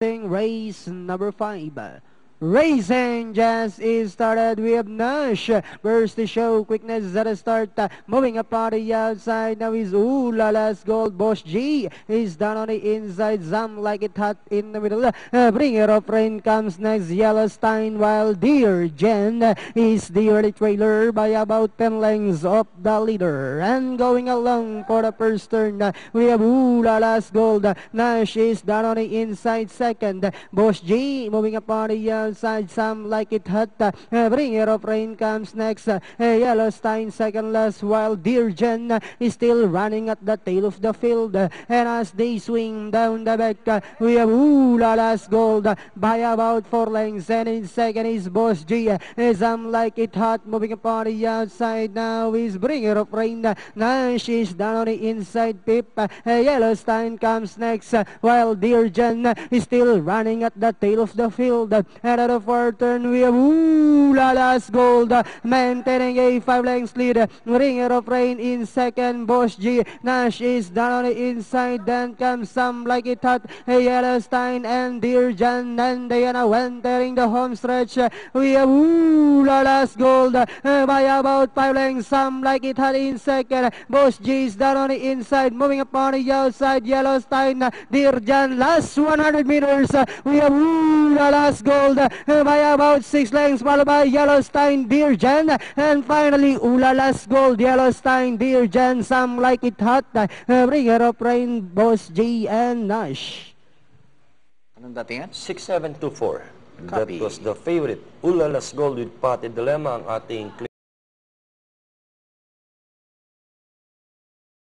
Race number 5. Racing just is started. We have Nash first to show quickness at the start. Moving up on the outside. Now is Ulala's Gold. Boss G is down on the inside. Zam like it hot in the middle. Bringer of Rain comes next. Yellowstein, while Dear Jen is the early trailer by about 10 lengths of the leader. And going along for the first turn, we have Ulala's Gold. Nash is down on the inside second. Boss G moving up on the outside, some like it hot. Bringer of Rain comes next. Yellowstein second last, while Dear Jen is still running at the tail of the field. And as they swing down the back, we have Ulala's Gold by about 4 lengths. And in second is Boss G. Some like it hot moving upon the outside. Now is Bringer of Rain. Nash is down on the inside pip. Yellowstein comes next, while Dear Jen is still running at the tail of the field. And at the fourth turn, we have Ulala's Gold maintaining a 5 lengths lead. Bringer of Rain in second. Boss G. Nash is down on the inside. Then comes Some Like It Hot, Yellowstein and Dear Jen. And they are now entering the home stretch. We have Ulala's Gold by about 5 lengths. Some Like It Hot in second. Boss G is down on the inside. Moving upon the outside, Yellowstein, Dear Jen. Last 100 meters, we have Ulala's Gold by about 6 lengths, followed by Yellowstein, Dear Jen, and finally Ulala's Gold, Yellowstein, Dear Jen, Some Like It Hot, Bringer of Rain, Boss G, and Nash. Anong datingan? 6724. That Copy. was the favorite. Ulala's Gold with Pati Dilemma ang ating